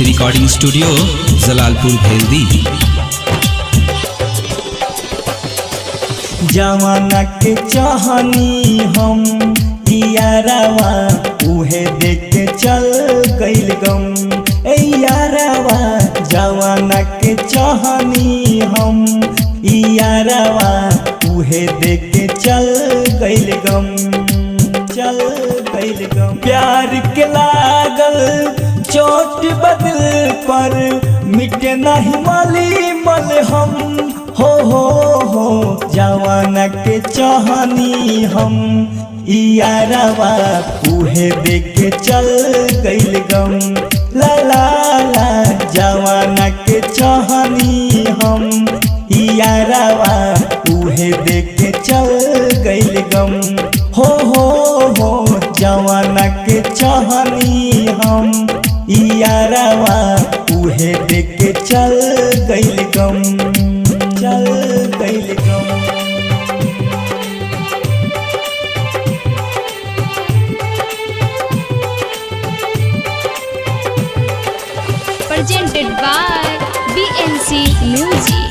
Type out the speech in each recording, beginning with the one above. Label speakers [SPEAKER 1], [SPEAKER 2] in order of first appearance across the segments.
[SPEAKER 1] BNC recording studio Jalalpur Bheldi.
[SPEAKER 2] जवाना के चाहनी हम यारावा उहे देख के चल गइल गम। ए यारावा जवाना के चाहनी हम यारावा उहे देख के चल गइल गम। चल गइल गम प्यार के लागल चोट बदल पर मिटे नहीं मली मल हम। हो जवाना के चाहनी हम यारावा उहे देख के चल गइल गम। ला ला ला जवाना के चाहनी हम यारावा उहे देख के चल गइल गम। हो जवाना के चाहनी हम यारावा उहे देख के चल गइल गम। चल गइल गम।
[SPEAKER 3] Presented by BNC Music।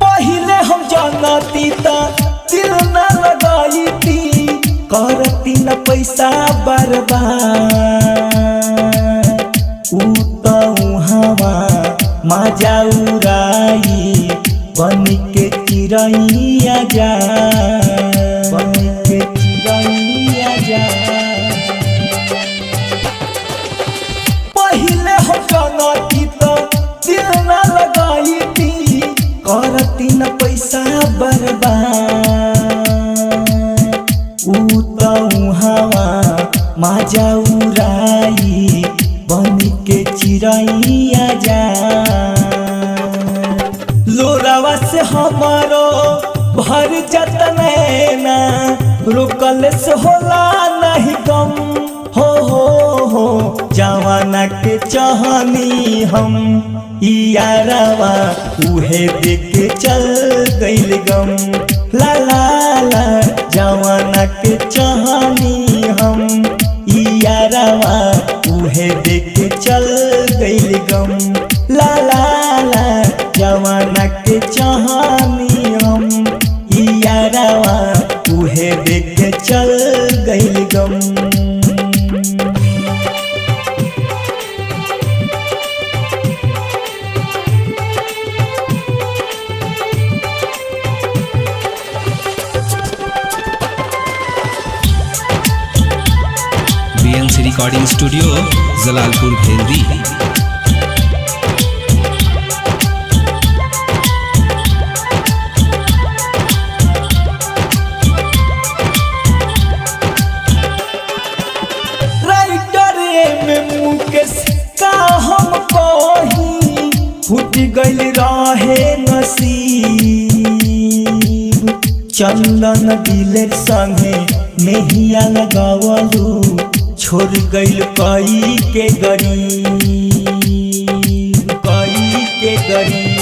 [SPEAKER 2] पहले हम जानती ता दिल न लगाई थी, करती न पैसा बर्बाद। हवा मजा उड़ाई बन के चिड़ैया जा, बन के चिड़ैया जा। पहले हम जानती तो दिल न लगाई थी, करती न पैसा बर्बाद। हवा मजा उड़ाई बन के चिड़ैया जा। लोरावा से हमारो भर जतनैना, रुकल से होला नहीं गम। हो जवाना के चाहनी हम यारावा उहे देख के चल गइल गम। ला ला ला जवाना के चाहनी हम यारावा उहे देख के चल गइल गम। ला ला ला जवाना के चाहनी हम यारावा उहे देख के चल गइल गम।
[SPEAKER 1] BNC recording studio Jalalpur Bheldi.
[SPEAKER 2] Writer में मुकेश का हम कही, फूट गइल रहे नसीब। चंदन दिलेर संगे मेहिया लगावलू, छोड़ गइल कई के गरीब, कई के गरीब।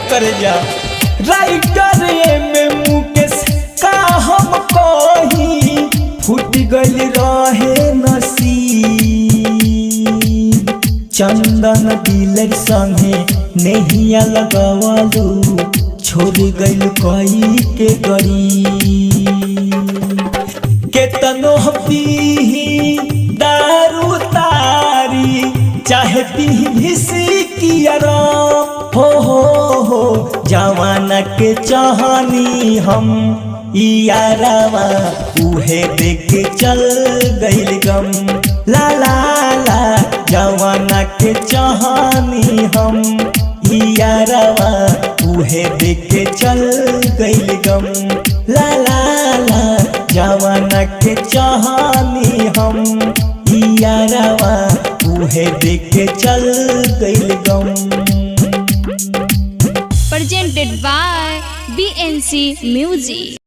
[SPEAKER 2] करे जा राइटर में मुकेश का हम कही, फूट गइल रहे नसीब। चंदन दिलेर संगे नेहिया लगावलू, छोड़ गइल कई के गरीब। केतनो पीही दारू तारी, चाहे पीही भिसी किया हो जवाना के चाहनी हम यारावा उहे देख के चल गइल गम। ला ला ला जवाना के चाहनी हम यारावा उहे देख के चल गइल गम। ला ला ला जवाना के चाहनी हम यारावा उहे देख के चल गइल गम।
[SPEAKER 3] Presented by BNC Music।